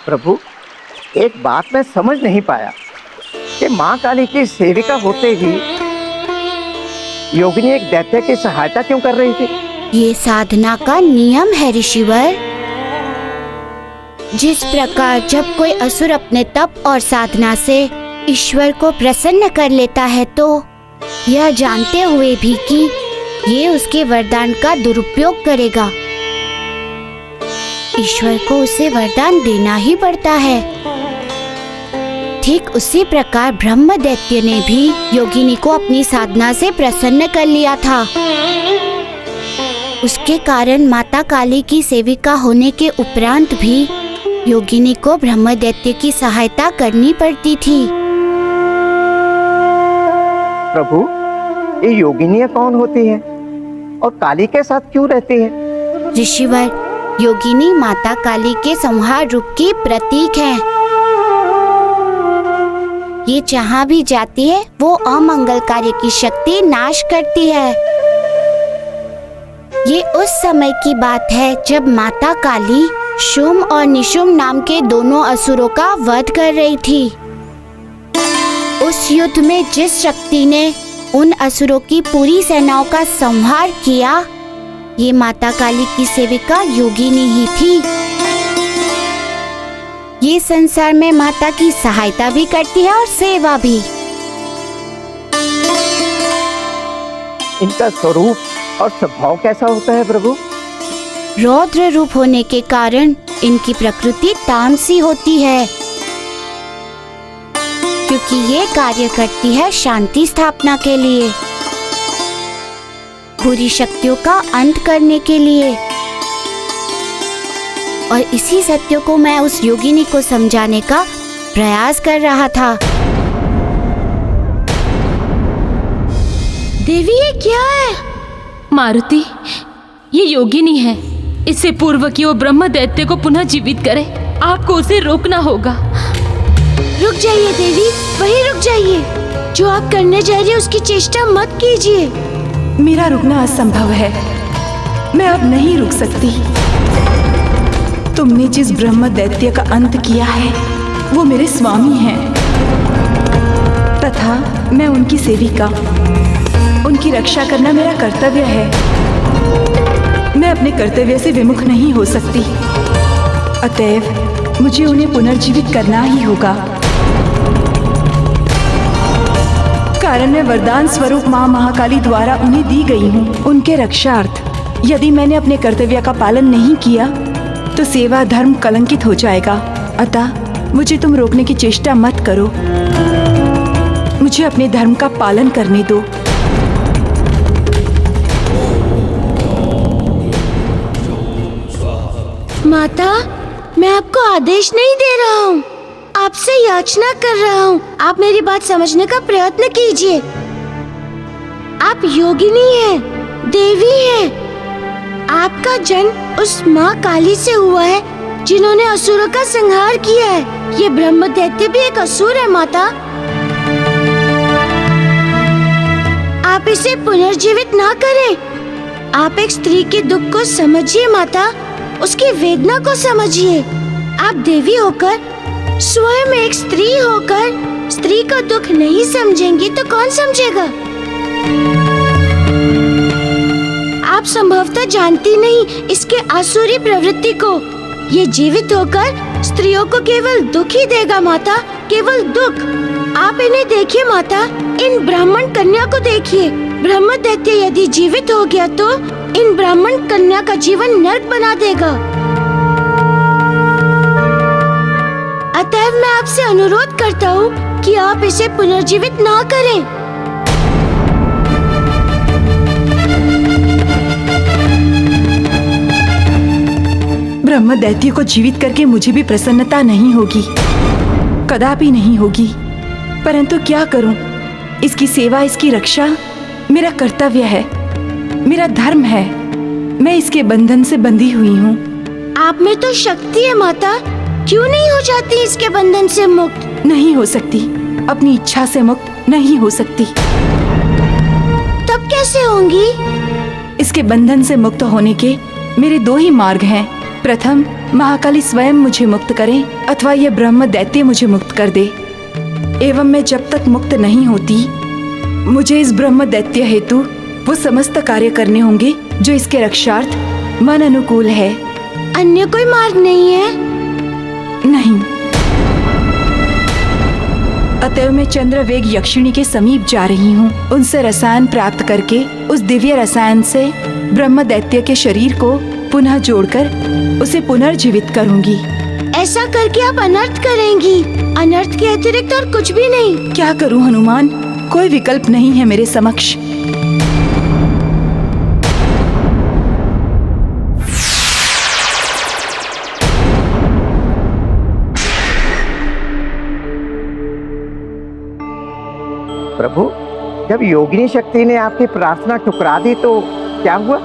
प्रभु, एक बात मैं समझ नहीं पाया कि माँ काली की सेविका होते ही योगिनी एक दैत्य की सहायता क्यों कर रही थी? ये साधना का नियम है ऋषिवर। जिस प्रकार जब कोई असुर अपने तप और साधना से ईश्वर को प्रसन्न कर लेता है, तो यह जानते हुए भी कि ये उसके वरदान का दुरुपयोग करेगा, ईश्वर को उसे वरदान देना ही पड़ता है। ठीक उसी प्रकार ब्रह्म दैत्य ने भी योगिनी को अपनी साधना से प्रसन्न कर लिया था। उसके कारण माता काली की सेविका होने के उपरांत भी योगिनी को ब्रह्म दैत्य की सहायता करनी पड़ती थी। प्रभु, ये योगिनियाँ कौन होती हैं और काली के साथ क्यों रहती हैं? ऋषिवर, योगिनी माता काली के संहार रूप की प्रतीक है। ये जहाँ भी जाती है वो अमंगल कार्य की शक्ति नाश करती है। ये उस समय की बात है जब माता काली शुम और निशुम नाम के दोनों असुरों का वध कर रही थी। उस युद्ध में जिस शक्ति ने उन असुरों की पूरी सेनाओं का संहार किया, ये माता काली की सेविका योगिनी ही थी। ये संसार में माता की सहायता भी करती है और सेवा भी। इनका स्वरूप और स्वभाव कैसा होता है प्रभु? रौद्र रूप होने के कारण इनकी प्रकृति तामसी होती है, क्योंकि ये कार्य करती है शांति स्थापना के लिए, बुरी शक्तियों का अंत करने के लिए। और इसी सत्य को मैं उस योगिनी को समझाने का प्रयास कर रहा था। देवी, ये क्या है? मारुति, ये योगिनी है। इससे पूर्व कि वो ब्रह्म दैत्य को पुनः जीवित करे, आपको उसे रोकना होगा। रुक जाइए देवी, वहीं रुक जाइए। जो आप करने जा रही है उसकी चेष्टा मत कीजिए। मेरा रुकना असंभव है, मैं अब नहीं रुक सकती। तुमने जिस ब्रह्म दैत्य का अंत किया है वो मेरे स्वामी हैं, तथा मैं उनकी सेविका। उनकी रक्षा करना मेरा कर्तव्य है। मैं अपने कर्तव्य से विमुख नहीं हो सकती, अतएव मुझे उन्हें पुनर्जीवित करना ही होगा। कारण मैं वरदान स्वरूप माँ महाकाली द्वारा उन्हें दी गई हूँ उनके रक्षार्थ। यदि मैंने अपने कर्तव्य का पालन नहीं किया तो सेवा धर्म कलंकित हो जाएगा। अतः मुझे तुम रोकने की चेष्टा मत करो, मुझे अपने धर्म का पालन करने दो। माता, मैं आपको आदेश नहीं दे रहा हूँ, आपसे याचना कर रहा हूँ। आप मेरी बात समझने का प्रयत्न कीजिए। आप योगिनी हैं, देवी हैं। आपका जन्म उस माँ काली से हुआ है जिन्होंने असुरों का संहार किया है। ये ब्रह्म दैत्य भी एक असुर है माता। आप इसे पुनर्जीवित ना करें। आप एक स्त्री के दुख को समझिए माता, उसकी वेदना को समझिए। आप देवी होकर, स्वयं एक स्त्री होकर स्त्री का दुख नहीं समझेंगी तो कौन समझेगा? आप संभवतः जानती नहीं इसके आसुरी प्रवृत्ति को। ये जीवित होकर स्त्रियों को केवल दुख ही देगा माता, केवल दुख। आप इन्हें देखिए माता, इन ब्राह्मण कन्या को देखिए। ब्रह्म दैत्य यदि जीवित हो गया तो इन ब्राह्मण कन्या का जीवन नरक बना देगा। अतएव मैं आपसे अनुरोध करता हूँ कि आप इसे पुनर्जीवित ना करें। ब्रह्म दैत्य को जीवित करके मुझे भी प्रसन्नता नहीं होगी, कदापि नहीं होगी। परंतु क्या करूं? इसकी सेवा, इसकी रक्षा मेरा कर्तव्य है, मेरा धर्म है। मैं इसके बंधन से बंधी हुई हूँ। आप में तो शक्ति है माता, क्यों नहीं हो जाती इसके बंधन से मुक्त? नहीं हो सकती, अपनी इच्छा से मुक्त नहीं हो सकती। तब कैसे होंगी? इसके बंधन से मुक्त होने के मेरे दो ही मार्ग हैं। प्रथम महाकाली स्वयं मुझे मुक्त करें अथवा यह ब्रह्म दैत्य मुझे मुक्त कर दे। एवं मैं जब तक मुक्त नहीं होती, मुझे इस ब्रह्म दैत्य हेतु वो समस्त कार्य करने होंगे जो इसके रक्षार्थ मन अनुकूल है। अन्य कोई मार्ग नहीं है? नहीं। अतएव मैं चंद्रवेग यक्षिणी के समीप जा रही हूँ। उनसे रसायन प्राप्त करके उस दिव्य रसायन से ब्रह्म दैत्य के शरीर को पुनः जोड़कर उसे पुनर्जीवित करूंगी। ऐसा करके आप अनर्थ करेंगी। अनर्थ के अतिरिक्त और कुछ भी नहीं। क्या करूं हनुमान, कोई विकल्प नहीं है मेरे समक्ष। प्रभु, जब योगिनी शक्ति ने आपकी प्रार्थना ठुकरा दी तो क्या हुआ?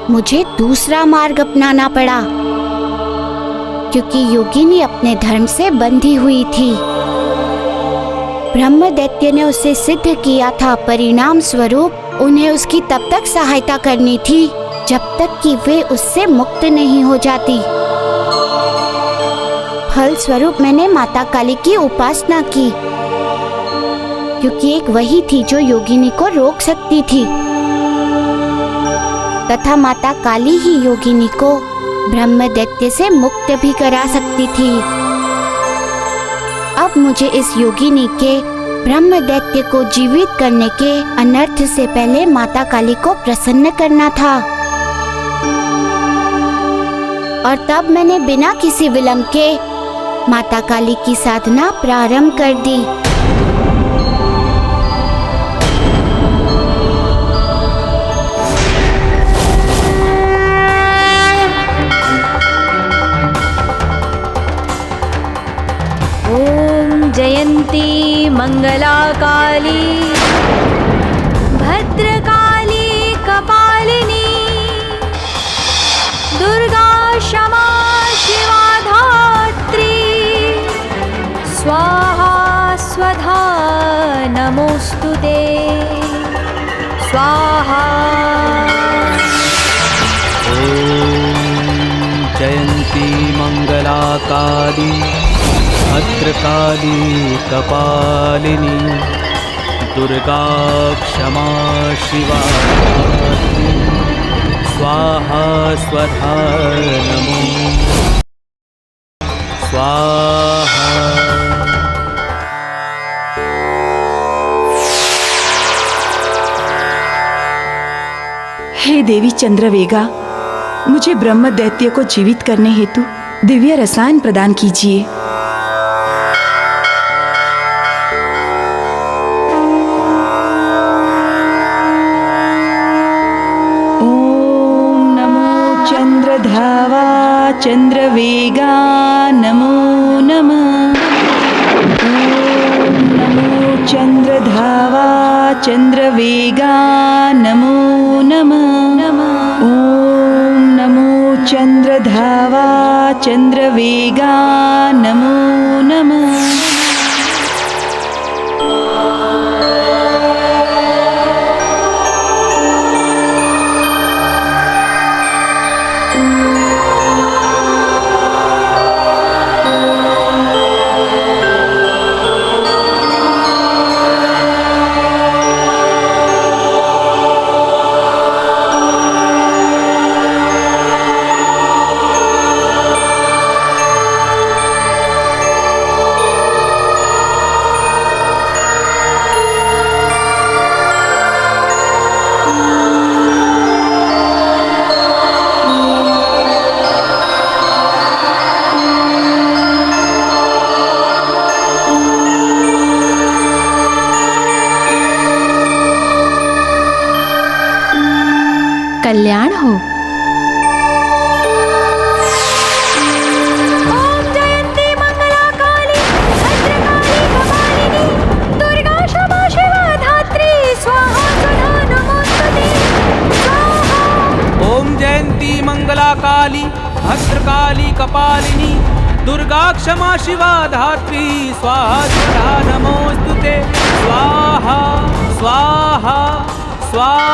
मुझे दूसरा मार्ग अपनाना पड़ा, क्योंकि योगिनी अपने धर्म से बंधी हुई थी। ब्रह्म दैत्य ने उसे सिद्ध किया था, परिणाम स्वरूप उन्हें उसकी तब तक सहायता करनी थी जब तक कि वे उससे मुक्त नहीं हो जाती। फल स्वरूप मैंने माता काली की उपासना की, क्योंकि एक वही थी जो योगिनी को रोक सकती थी, तथा माता काली ही योगिनी को ब्रह्म दैत्य से मुक्त भी करा सकती थी। अब मुझे इस योगिनी के ब्रह्म दैत्य को जीवित करने के अनर्थ से पहले माता काली को प्रसन्न करना था। और तब मैंने बिना किसी विलंब के माता काली की साधना प्रारंभ कर दी। जयंती मंगला काली भद्रकाली कपालिनी दुर्गा क्षमा शिवा धात्री स्वाहा स्वधा नमोस्तुते स्वाहा। जयंती मंगला काली भद्रकाली कपालिनी दुर्गा क्षमा शिवा स्वाहा स्वधा नमो स्वाहा। हे देवी चंद्रवेगा, मुझे ब्रह्म दैत्य को जीवित करने हेतु दिव्य रसायन प्रदान कीजिए। चंद्रवेगा नमो नमः। ओम नमो चंद्रधावा चंद्रवेगा नमो नमः। ओम नमो चंद्रधावा चंद्रवेगा नमो नमः। कल्याण हो। ओम जयंती मंगला काली भद्रकाली कपालिनी दुर्गा क्षमा शिवा धात्री स्वाहा स्वधा नमोस्तुते स्वाहा। ओम जयंती मंगला काली भद्रकाली कपालिनी दुर्गा क्षमा शिवा धात्री स्वाहा स्वधा नमोस्तुते स्वाहा स्वाहा स्वाहा।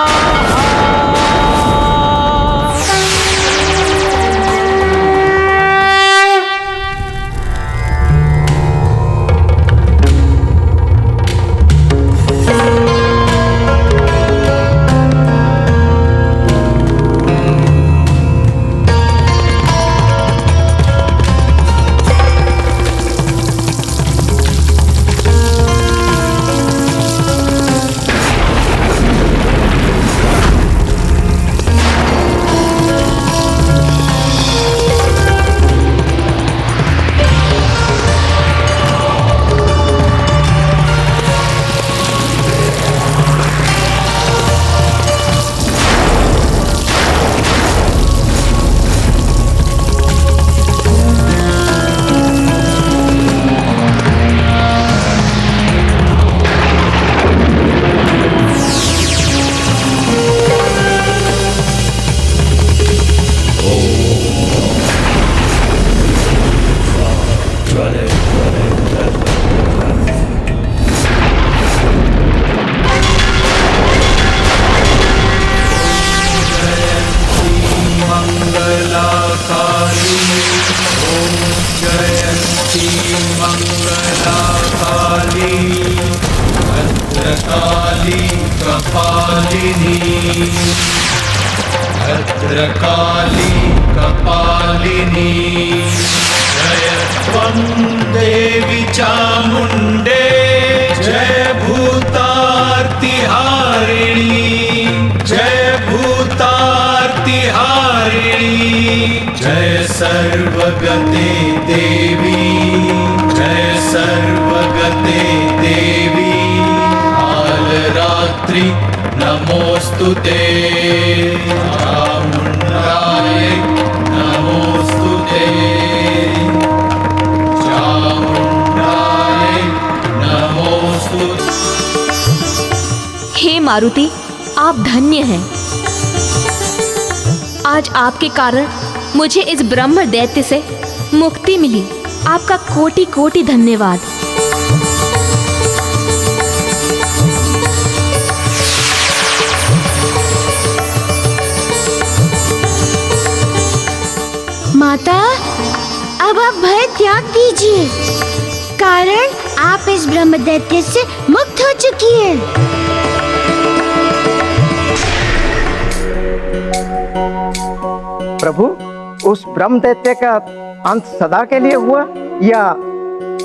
जयन्ती मंगला काली भद्रकाली कपालिनी भद्रकाली कपालिनी जय त्वं देवी चामुण्डे जय भूतार्तिहारिणी जय भूतार्तिहारिणी जय सर्वगते देवी जय सर्वगते देवी कालरात्रि नमोस्तुते चामुण्डाय नमोस्तुते चामुण्डाय नमोस्तुते। हे मारुति, आप धन्य हैं। आज आपके कारण मुझे इस ब्रह्म दैत्य से मुक्ति मिली। आपका कोटि कोटि धन्यवाद। माता, अब आप भय त्याग दीजिए, कारण आप इस ब्रह्म दैत्य से मुक्त हो चुकी हैं। प्रभु, उस ब्रह्म दैत्य का अंत सदा के लिए हुआ या?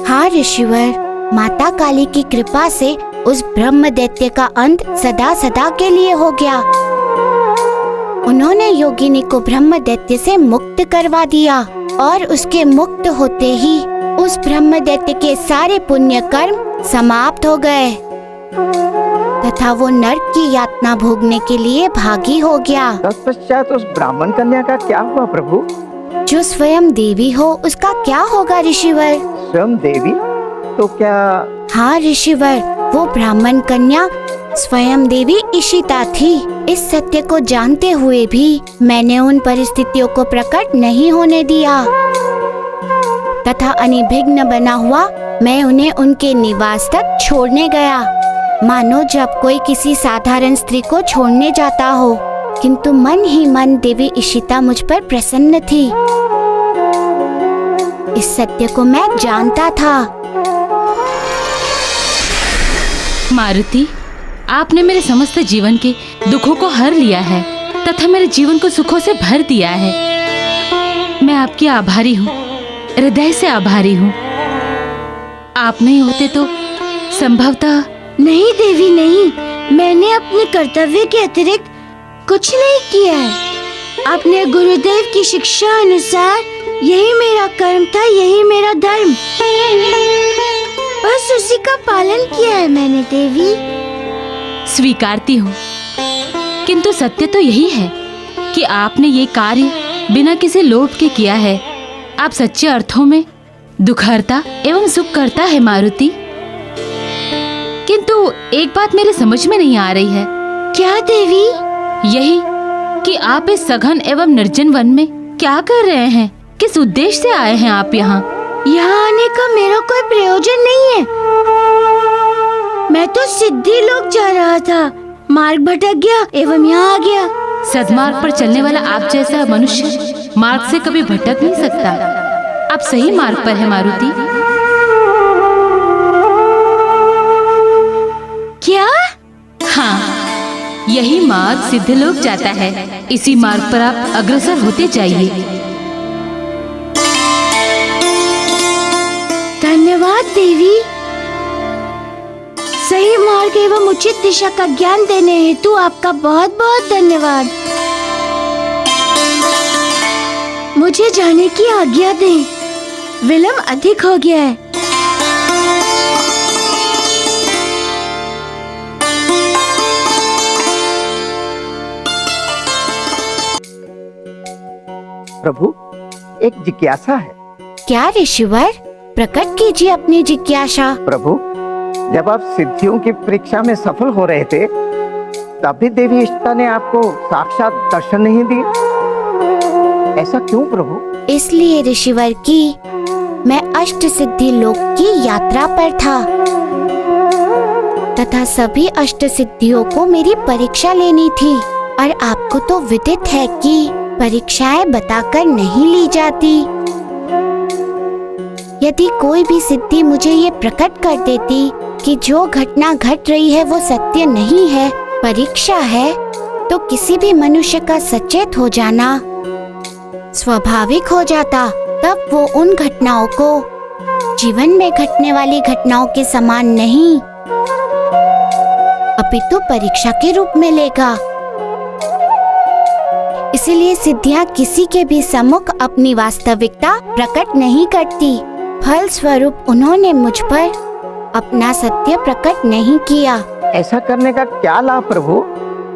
हाँ ऋषिवर, माता काली की कृपा से उस ब्रह्म दैत्य का अंत सदा सदा के लिए हो गया। उन्होंने योगिनी को ब्रह्म दैत्य से मुक्त करवा दिया और उसके मुक्त होते ही उस ब्रह्म दैत्य के सारे पुण्य कर्म समाप्त हो गए तथा वो नरक की यातना भोगने के लिए भागी हो गया। तत्पश्चात उस ब्राह्मण कन्या का क्या हुआ प्रभु? जो स्वयं देवी हो उसका क्या होगा ऋषिवर? स्वयं देवी तो क्या? हाँ ऋषिवर, वो ब्राह्मण कन्या स्वयं देवी इशिता थी। इस सत्य को जानते हुए भी मैंने उन परिस्थितियों को प्रकट नहीं होने दिया तथा अनिभिघ्न बना हुआ मैं उन्हें उनके निवास तक छोड़ने गया, मानो जब कोई किसी साधारण स्त्री को छोड़ने जाता हो। किंतु मन ही मन देवी इशिता मुझ पर प्रसन्न थी। इस सत्य को मैं जानता था। मारुति, आपने मेरे समस्त जीवन के दुखों को हर लिया है तथा मेरे जीवन को सुखों से भर दिया है। मैं आपकी आभारी हूँ, हृदय से आभारी हूँ। आप नहीं होते तो संभवतः। नहीं देवी नहीं, मैंने अपने कर्तव्य के अतिरिक्त कुछ नहीं किया है। अपने गुरुदेव की शिक्षा अनुसार यही मेरा कर्म था, यही मेरा धर्म, बस उसी का पालन किया है मैंने देवी। स्वीकारती हूँ, किंतु सत्य तो यही है कि आपने ये कार्य बिना किसी लोभ के किया है। आप सच्चे अर्थों में दुखहर्ता एवं सुखकर्ता है मारुति। किंतु एक बात मेरे समझ में नहीं आ रही है। क्या देवी? यही कि आप इस सघन एवं निर्जन वन में क्या कर रहे हैं? किस उद्देश्य से आए हैं आप यहाँ? यहाँ आने का मेरा कोई प्रयोजन नहीं है। मैं तो सिद्धि लोक जा रहा था, मार्ग भटक गया एवं यहाँ आ गया। सदमार्ग पर चलने वाला आप जैसा मनुष्य मार्ग से कभी भटक नहीं सकता। आप सही मार्ग पर है मारुति। क्या? हाँ, यही मार्ग सिद्धलोक जाता है। इसी मार्ग पर आप अग्रसर होते जाइए। धन्यवाद देवी। सही मार्ग एवं उचित दिशा का ज्ञान देने हेतु आपका बहुत बहुत धन्यवाद। मुझे जाने की आज्ञा दें, विलंब अधिक हो गया है। प्रभु, एक जिज्ञासा है। क्या ऋषिवर? प्रकट कीजिए अपनी जिज्ञासा। प्रभु, जब आप सिद्धियों की परीक्षा में सफल हो रहे थे तब भी देवी इष्टा ने आपको साक्षात दर्शन नहीं दिए, ऐसा क्यों प्रभु? इसलिए ऋषिवर की मैं अष्ट सिद्धि लोक की यात्रा पर था तथा सभी अष्ट सिद्धियों को मेरी परीक्षा लेनी थी और आपको तो विदित है कि परीक्षाएं बताकर नहीं ली जाती। यदि कोई भी सिद्धि मुझे ये प्रकट कर देती कि जो घटना घट रही है वो सत्य नहीं है, परीक्षा है, तो किसी भी मनुष्य का सचेत हो जाना स्वाभाविक हो जाता। तब वो उन घटनाओं को जीवन में घटने वाली घटनाओं के समान नहीं अपितु परीक्षा के रूप में लेगा। इसीलिए सिद्धियां किसी के भी सम्मुख अपनी वास्तविकता प्रकट नहीं करती। फल स्वरूप उन्होंने मुझ पर अपना सत्य प्रकट नहीं किया। ऐसा करने का क्या लाभ प्रभु?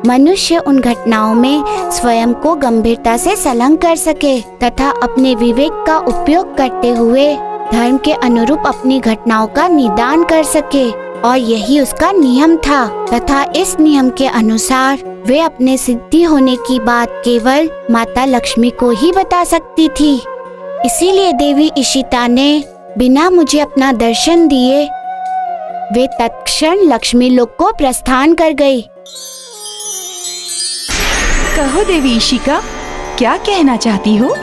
मनुष्य उन घटनाओं में स्वयं को गंभीरता से संलग्न कर सके तथा अपने विवेक का उपयोग करते हुए धर्म के अनुरूप अपनी घटनाओं का निदान कर सके, और यही उसका नियम था। तथा इस नियम के अनुसार वे अपने सिद्धि होने की बात केवल माता लक्ष्मी को ही बता सकती थी। इसीलिए देवी इशिता ने बिना मुझे अपना दर्शन दिए वे तत्क्षण लक्ष्मी लोक को प्रस्थान कर गई। कहो देवी इशिका, क्या कहना चाहती हो?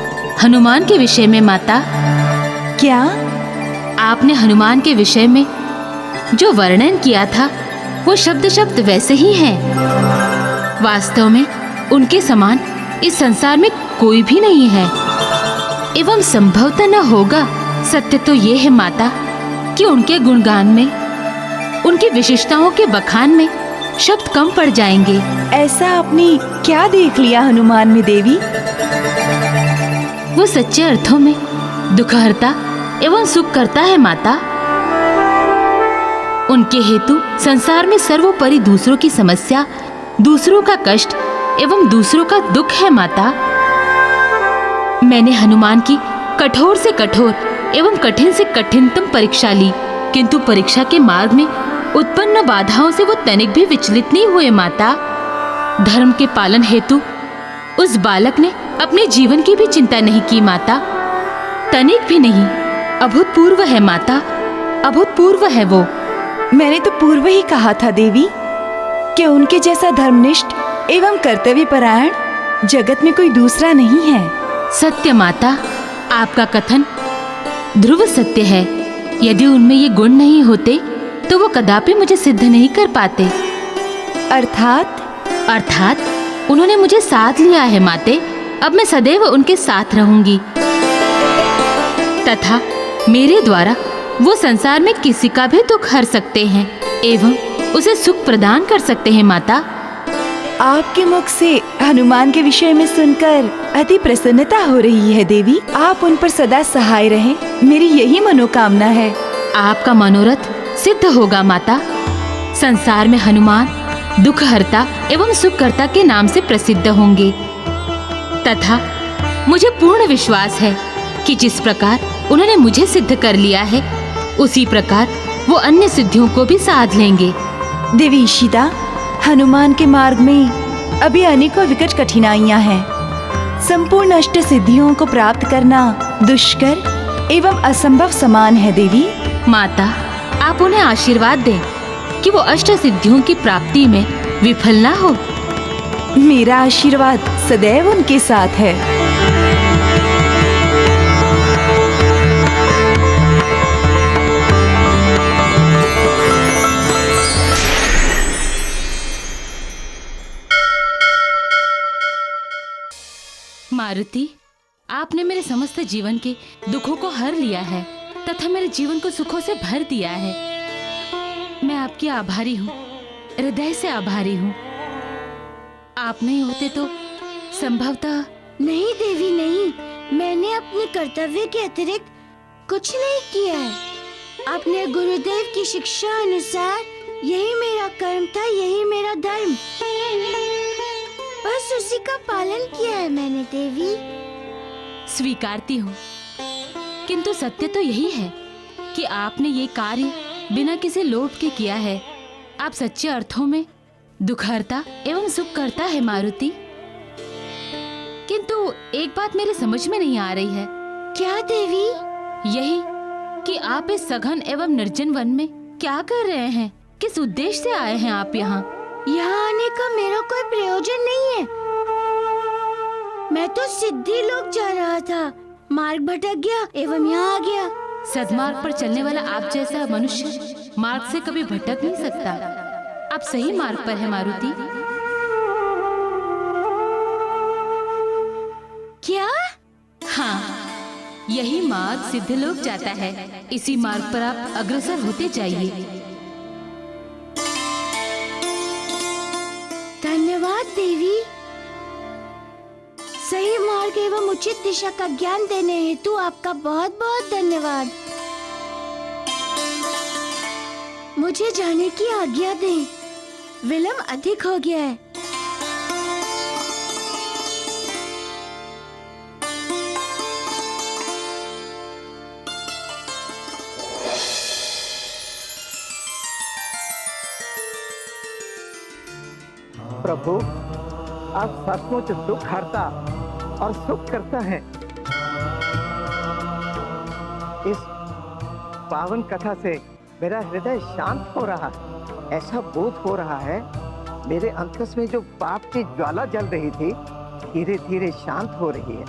हनुमान के विषय में माता। क्या? आपने हनुमान के विषय में जो वर्णन किया था वो शब्द शब्द वैसे ही हैं। वास्तव में उनके समान इस संसार में कोई भी नहीं है, एवं संभवतः न होगा। सत्य तो ये है माता कि उनके गुणगान में, उनकी विशेषताओं के बखान में शब्द कम पड़ जाएंगे। ऐसा आपने क्या देख लिया हनुमान में देवी? वो सच्चे अर्थों में दुखहर्ता एवं सुख करता है माता। उनके हेतु संसार में सर्वोपरि दूसरों की समस्या, दूसरों का कष्ट एवं दूसरों का दुख है माता। मैंने हनुमान की कठोर से कठोर एवं कठिन से कठिनतम परीक्षा ली, किंतु परीक्षा के मार्ग में उत्पन्न बाधाओं से वो तनिक भी विचलित नहीं हुए माता। धर्म के पालन हेतु उस बालक ने अपने जीवन की भी चिंता नहीं की माता, तनिक भी नहीं। अभूतपूर्व है माता, अभूतपूर्व है वो। मैंने तो पूर्व ही कहा था देवी कि उनके जैसा धर्मनिष्ठ एवं कर्तव्यपरायण जगत में कोई दूसरा नहीं है। सत्य माता, आपका कथन ध्रुव सत्य है। यदि उनमें ये गुण नहीं होते तो वो कदापि मुझे सिद्ध नहीं कर पाते। अर्थात उन्होंने मुझे साथ लिया है माते। अब मैं सदैव उनके साथ रहूंगी तथा मेरे द्वारा वो संसार में किसी का भी दुख हर सकते हैं एवं उसे सुख प्रदान कर सकते हैं माता। आपके मुख से हनुमान के विषय में सुनकर अति प्रसन्नता हो रही है देवी। आप उन पर सदा सहाय रहें, मेरी यही मनोकामना है। आपका मनोरथ सिद्ध होगा माता। संसार में हनुमान दुखहर्ता एवं सुखकर्ता के नाम से प्रसिद्ध होंगे तथा मुझे पूर्ण विश्वास है कि जिस प्रकार उन्होंने मुझे सिद्ध कर लिया है उसी प्रकार वो अन्य सिद्धियों को भी साध लेंगे। देवी इशिता, हनुमान के मार्ग में अभी अनेकों विकट कठिनाइयां हैं। संपूर्ण अष्ट सिद्धियों को प्राप्त करना दुष्कर एवं असंभव समान है देवी। माता, आप उन्हें आशीर्वाद दें कि वो अष्ट सिद्धियों की प्राप्ति में विफल ना हो। मेरा आशीर्वाद सदैव उनके साथ है। मारुति, आपने मेरे समस्त जीवन के दुखों को हर लिया है तथा मेरे जीवन को सुखों से भर दिया है। मैं आपकी आभारी हूँ, हृदय से आभारी हूँ। आप नहीं होते तो संभवतः। नहीं देवी नहीं, मैंने अपने कर्तव्य के अतिरिक्त कुछ नहीं किया है। अपने गुरुदेव की शिक्षा अनुसार यही मेरा कर्म था, यही मेरा धर्म, बस उसी का पालन किया है मैंने देवी। स्वीकारती हूँ, किंतु सत्य तो यही है कि आपने ये कार्य बिना किसी लोभ के किया है। आप सच्चे अर्थों में दुखहर्ता एवं सुखकर्ता है मारुति। किंतु एक बात मेरे समझ में नहीं आ रही है। क्या देवी? यही कि आप इस सघन एवं निर्जन वन में क्या कर रहे हैं? किस उद्देश्य से आए हैं आप यहाँ? यहाँ आने का मेरा कोई प्रयोजन नहीं है। मैं तो सिद्धि लोक जा रहा था, मार्ग भटक गया एवं यहाँ आ गया। सदमार्ग पर चलने वाला आप जैसा मनुष्य मार्ग से कभी भटक नहीं सकता। आप सही मार्ग पर है मारुति। क्या? हाँ, यही मार्ग सिद्धलोक जाता है। इसी मार्ग पर आप अग्रसर होते जाइए। धन्यवाद देवी। सही मार्ग एवं उचित दिशा का ज्ञान देने हेतु आपका बहुत बहुत धन्यवाद। मुझे जाने की आज्ञा दें, विलंब अधिक हो गया है। प्रभु, आप सचमुच दुख हरता और सुख करता है। इस पावन कथा से मेरा हृदय शांत हो रहा है। ऐसा बोध हो रहा है मेरे अंतस में जो पाप की ज्वाला जल रही थी धीरे धीरे शांत हो रही है।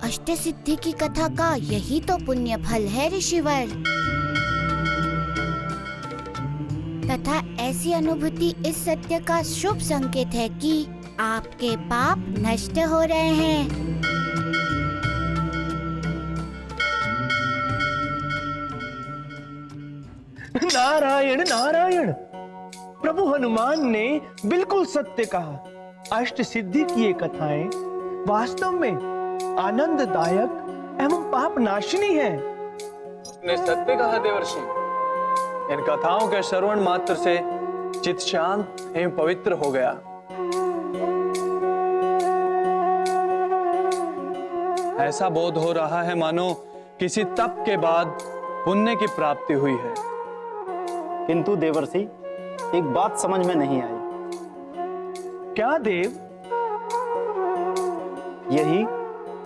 अष्ट सिद्धि की कथा का यही तो पुण्य फल है ऋषिवर। तथा ऐसी अनुभूति इस सत्य का शुभ संकेत है कि आपके पाप नष्ट हो रहे हैं। नारायण नारायण, प्रभु हनुमान ने बिल्कुल सत्य कहा। अष्ट सिद्धि की ये कथाएं वास्तव में आनंददायक एवं पाप नाशिनी है। ने सत्य कहा देवर्षि। इन कथाओं के श्रवण मात्र से चित्त शांत एवं पवित्र हो गया। ऐसा बोध हो रहा है मानो किसी तप के बाद पुण्य की प्राप्ति हुई है। किंतु देवर्षि, एक बात समझ में नहीं आई। क्या देव? यही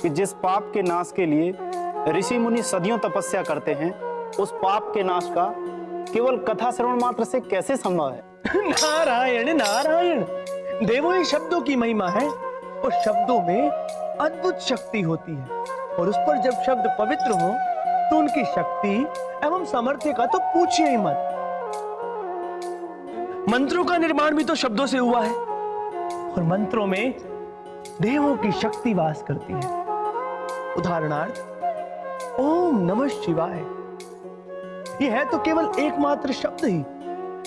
कि जिस पाप के नाश के लिए ऋषि मुनि सदियों तपस्या करते हैं, उस पाप के नाश का केवल कथा श्रवण मात्र से कैसे संभव है? नारायण नारायण, देवों ही शब्दों की महिमा है और शब्दों में अद्भुत शक्ति होती है। और उस पर जब शब्द पवित्र हो तो उनकी शक्ति एवं सामर्थ्य का तो पूछिए ही मत। मंत्रों का निर्माण भी तो शब्दों से हुआ है और मंत्रों में देवों की शक्ति वास करती है। उदाहरणार्थ ओम नमः शिवाय, यह है तो केवल एकमात्र शब्द ही,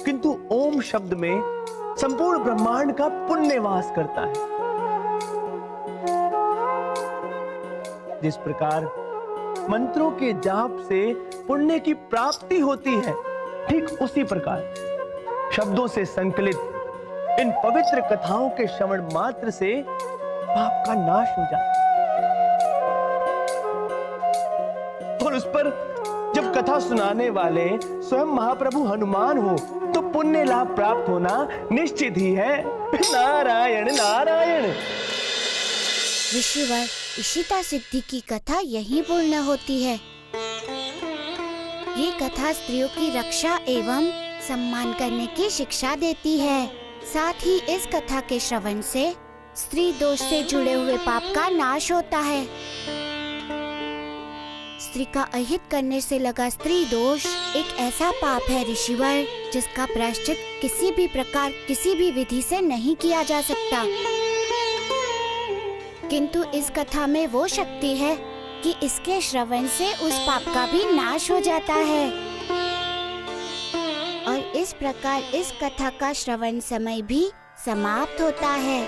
किंतु ओम शब्द में संपूर्ण ब्रह्मांड का पुण्य वास करता है। जिस प्रकार मंत्रों के जाप से पुण्य की प्राप्ति होती है, ठीक उसी प्रकार शब्दों से संकलित इन पवित्र कथाओं के श्रवण मात्र से पाप का नाश हो जाता है। और उस पर जब कथा सुनाने वाले स्वयं महाप्रभु हनुमान हो तो पुण्य लाभ प्राप्त होना निश्चित ही है। नारायण नारायण। ऋषिवर, इशिता सिद्धि की कथा यहीं पूर्ण होती है। ये कथा स्त्रियों की रक्षा एवं सम्मान करने की शिक्षा देती है। साथ ही इस कथा के श्रवण से स्त्री दोष से जुड़े हुए पाप का नाश होता है। स्त्री का अहित करने से लगा स्त्री दोष एक ऐसा पाप है ऋषिवर, जिसका प्रायश्चित किसी भी प्रकार किसी भी विधि से नहीं किया जा सकता। किंतु इस कथा में वो शक्ति है कि इसके श्रवण से उस पाप का भी नाश हो जाता है। और इस प्रकार इस कथा का श्रवण समय भी समाप्त होता है।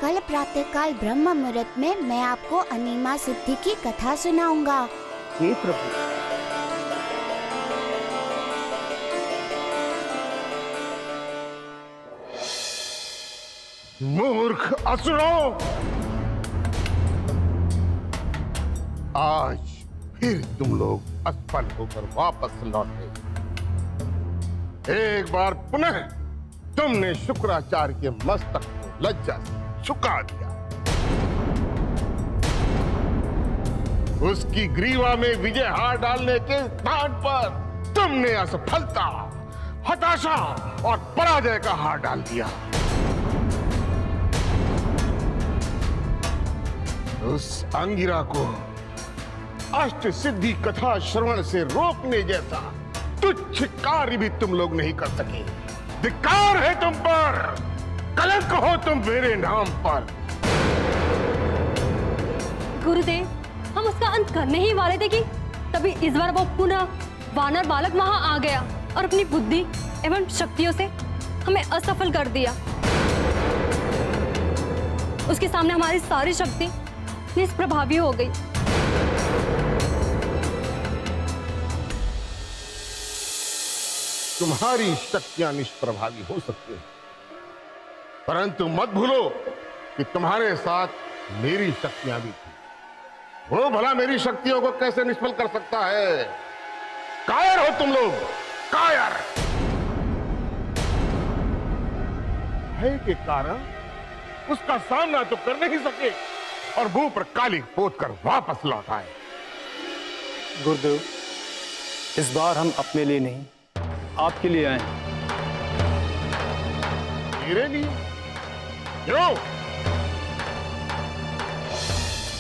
कल प्रातःकाल ब्रह्म मुहूर्त में मैं आपको अनिमा सिद्धि की कथा सुनाऊंगा। हे प्रभु, मूर्ख असुरों, आज फिर तुम लोग असफल होकर वापस लौटे। एक बार पुनः तुमने शुक्राचार्य के मस्तक को लज्जा से झुका दिया। उसकी ग्रीवा में विजय हार डालने के स्थान पर तुमने असफलता, हताशा और पराजय का हार डाल दिया। उस अंगिरा को अष्ट सिद्धि कथा श्रवण से रोकने जैसा तुच्छ कार्य भी तुम लोग नहीं कर सके। धिक्कार है तुम पर, कलंक हो तुम मेरे नाम पर। गुरुदेव, हम उसका अंत करने ही वाले थे कि तभी इस बार वो पुनः वानर बालक वहां आ गया और अपनी बुद्धि एवं शक्तियों से हमें असफल कर दिया। उसके सामने हमारी सारी शक्ति निष्प्रभावी हो गई। तुम्हारी शक्तियां निष्प्रभावी हो सकती हैं, परंतु मत भूलो कि तुम्हारे साथ मेरी शक्तियां भी थी। वो भला मेरी शक्तियों को कैसे निष्फल कर सकता है? कायर हो तुम लोग, कायर। भय के कारण उसका सामना तो कर नहीं सके और मुंह पर काली पोत कर वापस लौट आए। गुरुदेव, इस बार हम अपने लिए नहीं, आपके लिए आए हैं। मेरे लिए? क्यों?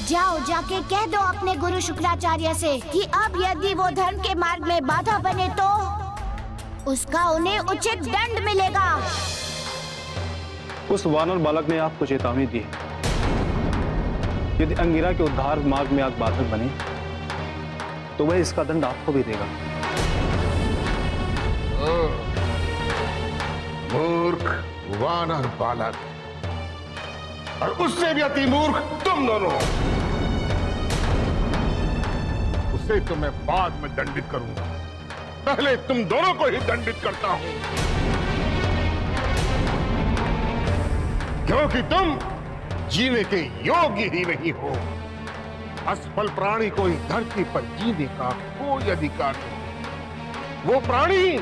जाओ, जाके कह दो अपने गुरु शुक्राचार्य से कि अब यदि वो धर्म के मार्ग में बाधा बने तो उसका उन्हें उचित दंड मिलेगा। उस वानर बालक ने आपको चेतावनी दी है, यदि अंगिरा के उद्धार मार्ग में आप बाधक बने तो वह इसका दंड आपको भी देगा। मूर्ख वानर बालक, और उससे भी अति मूर्ख तुम दोनों। उसे तो मैं बाद में दंडित करूंगा, पहले तुम दोनों को ही दंडित करता हूं, क्योंकि तुम जीने के योग्य ही नहीं हो। असफल प्राणी को इस धरती पर जीने का कोई अधिकार नहीं। वो प्राणी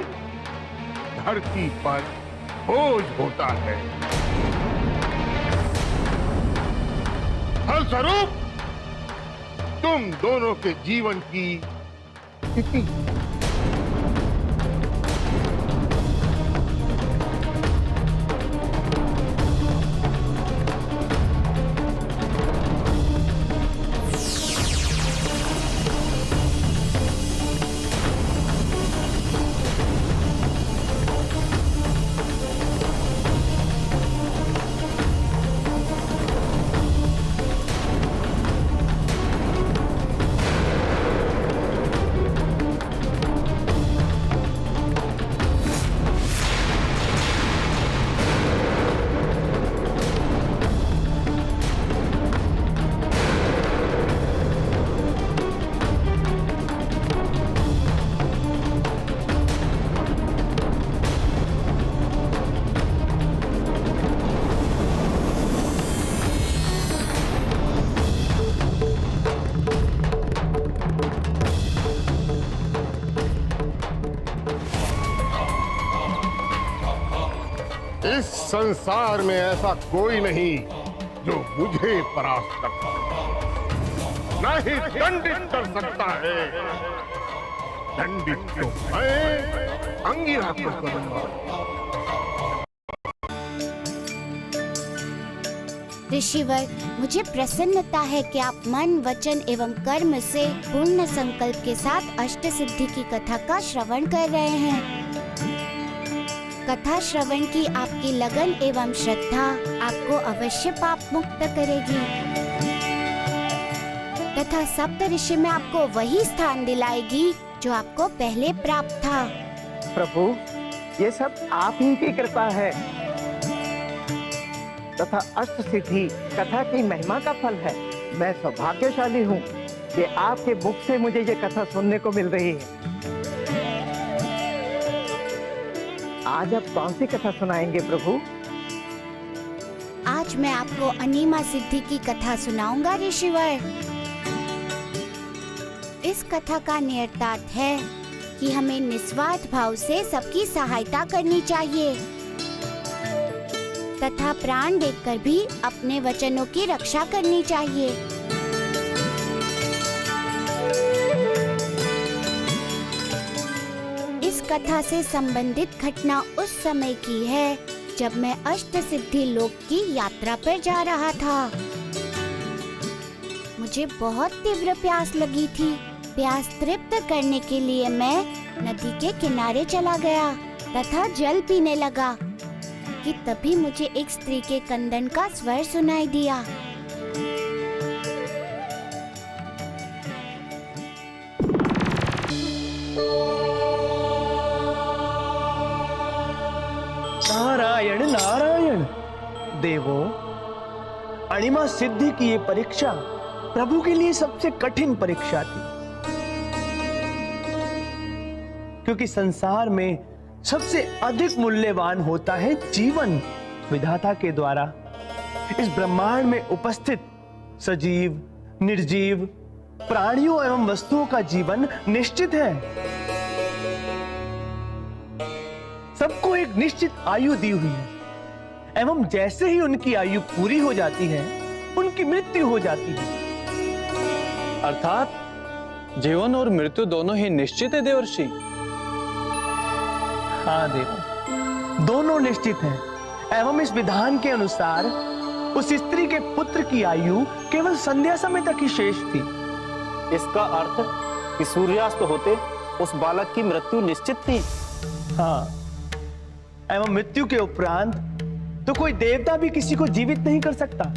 धरती पर बोझ होता है। फलस्वरूप तुम दोनों के जीवन की स्थिति इस संसार में ऐसा कोई नहीं जो मुझे परास्त कर सकता, न ही दंडित कर सकता है। दंडित तो मैं अंगिरा को करूंगा। ऋषिवर, मुझे प्रसन्नता है कि आप मन, वचन एवं कर्म से पूर्ण संकल्प के साथ अष्ट सिद्धि की कथा का श्रवण कर रहे हैं। कथा श्रवण की आपकी लगन एवं श्रद्धा आपको अवश्य पाप मुक्त करेगी तथा सप्त ऋषि में आपको वही स्थान दिलाएगी जो आपको पहले प्राप्त था। प्रभु, ये सब आप ही की कृपा है तथा अष्ट सिद्धि कथा की महिमा का फल है। मैं सौभाग्यशाली हूँ कि आपके मुख से मुझे ये कथा सुनने को मिल रही है। आज आप कौन सी कथा सुनाएंगे प्रभु? आज मैं आपको अनीमा सिद्धि की कथा सुनाऊंगा ऋषिवर। इस कथा का नियतार्थ है कि हमें निस्वार्थ भाव से सबकी सहायता करनी चाहिए तथा प्राण देकर भी अपने वचनों की रक्षा करनी चाहिए। इस कथा से संबंधित घटना उस समय की है जब मैं अष्ट सिद्धि लोक की यात्रा पर जा रहा था। मुझे बहुत तीव्र प्यास लगी थी। प्यास तृप्त करने के लिए मैं नदी के किनारे चला गया तथा जल पीने लगा कि तभी मुझे एक स्त्री के कंदन का स्वर सुनाई दिया। नारायण नारायण। देवों, अणिमा सिद्धि की ये परीक्षा प्रभु के लिए सबसे कठिन परीक्षा थी, क्योंकि संसार में सबसे अधिक मूल्यवान होता है जीवन। विधाता के द्वारा इस ब्रह्मांड में उपस्थित सजीव, निर्जीव प्राणियों एवं वस्तुओं का जीवन निश्चित है। सबको एक निश्चित आयु दी हुई है एवं जैसे ही उनकी आयु पूरी हो जाती है उनकी मृत्यु हो जाती है। अर्थात जीवन और मृत्यु दोनों ही निश्चित है देवर्षि। हाँ देव, दोनों निश्चित हैं एवं इस विधान के अनुसार उस स्त्री के पुत्र की आयु केवल संध्या समय तक ही शेष थी। इसका अर्थ कि सूर्यास्त होते उस बालक की मृत्यु निश्चित थी। हाँ, एवं मृत्यु के उपरांत तो कोई देवता भी किसी को जीवित नहीं कर सकता,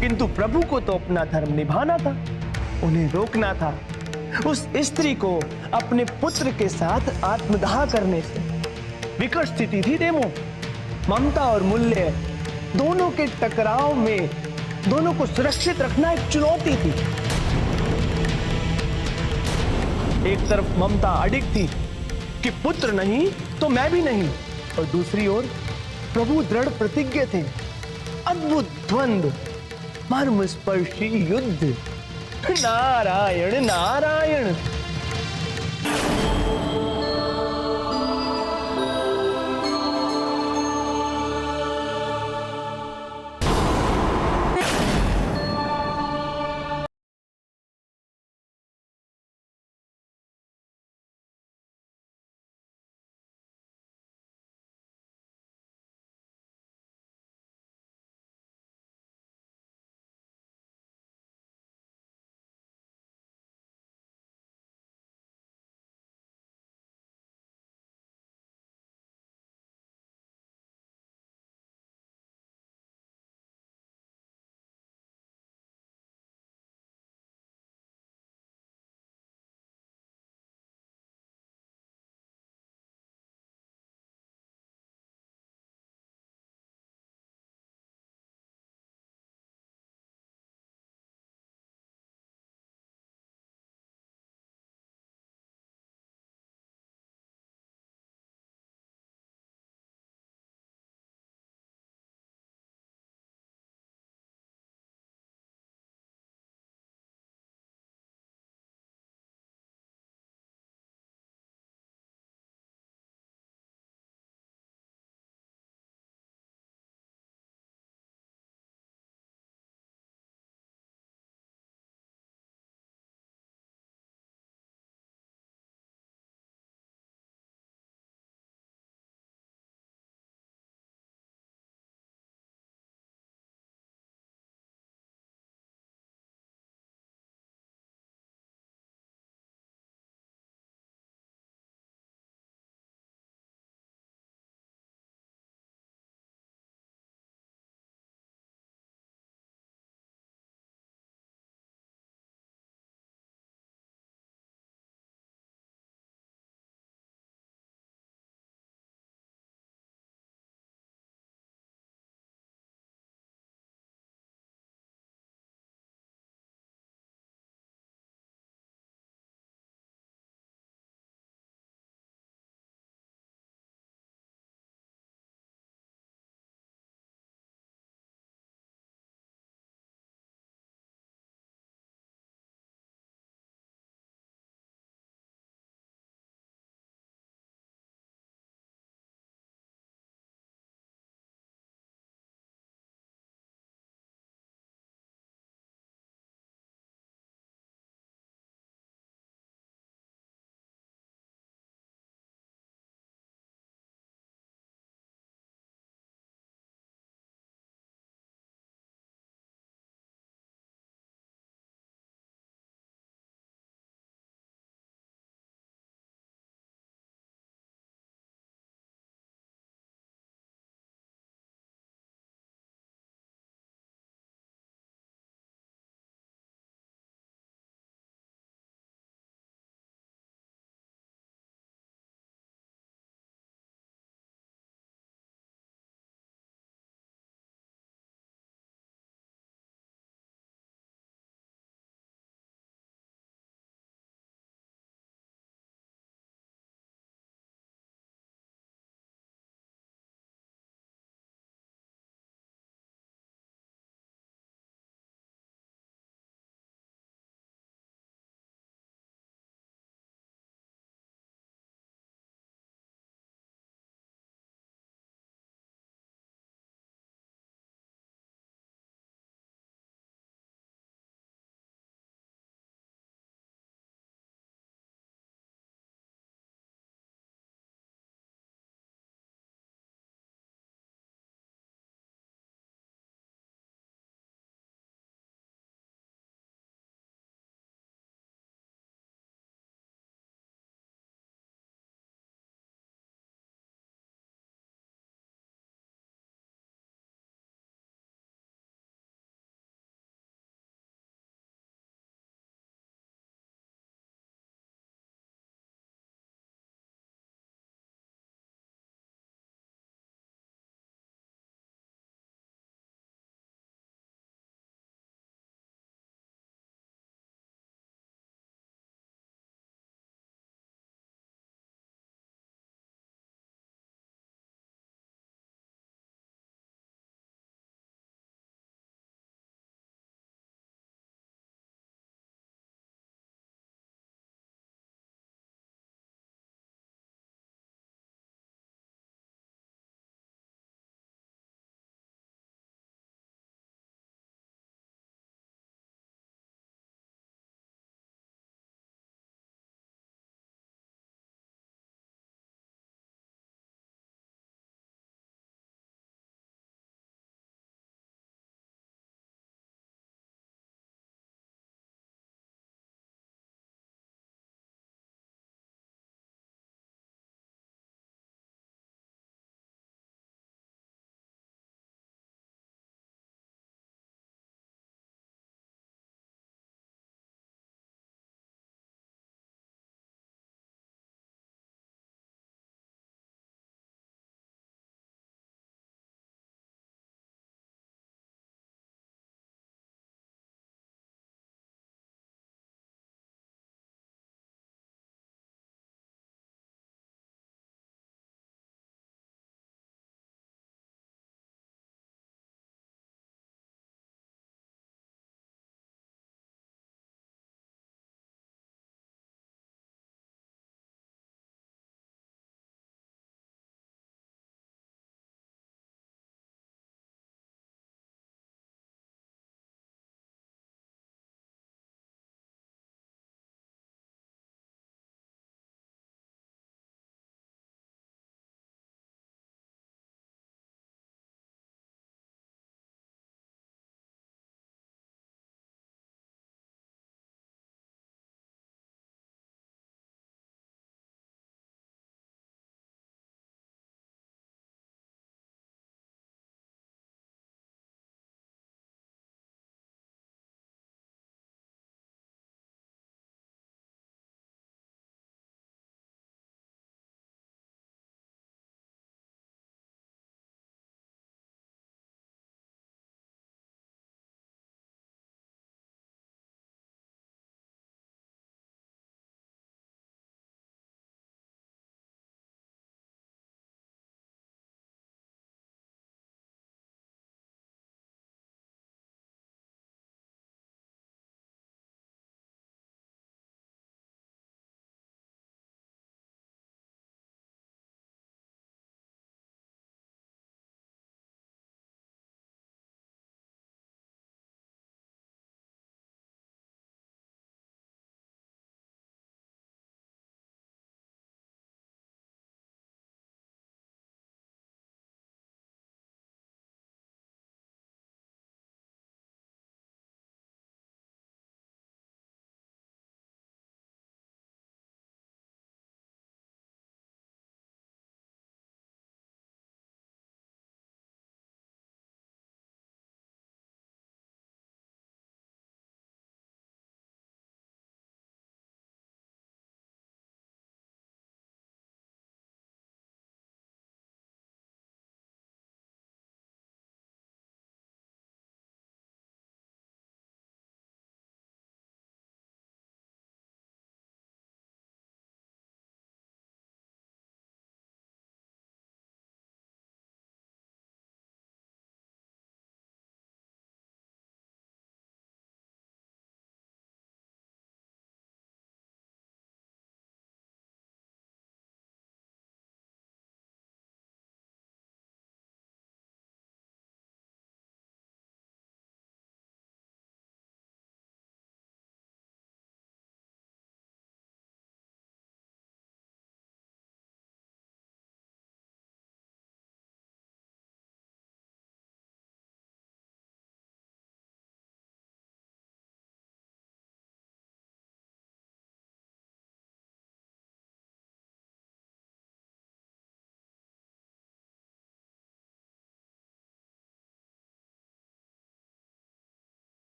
किंतु प्रभु को तो अपना धर्म निभाना था, उन्हें रोकना था उस स्त्री को अपने पुत्र के साथ आत्मदाह करने से। विकट स्थिति थी देवों, ममता और मूल्य दोनों के टकराव में दोनों को सुरक्षित रखना एक चुनौती थी। एक तरफ ममता अडिग थी कि पुत्र नहीं तो मैं भी नहीं, और दूसरी ओर प्रभु दृढ़ प्रतिज्ञ थे। अद्भुत द्वंद्व, मर्म स्पर्शी युद्ध। नारायण नारायण।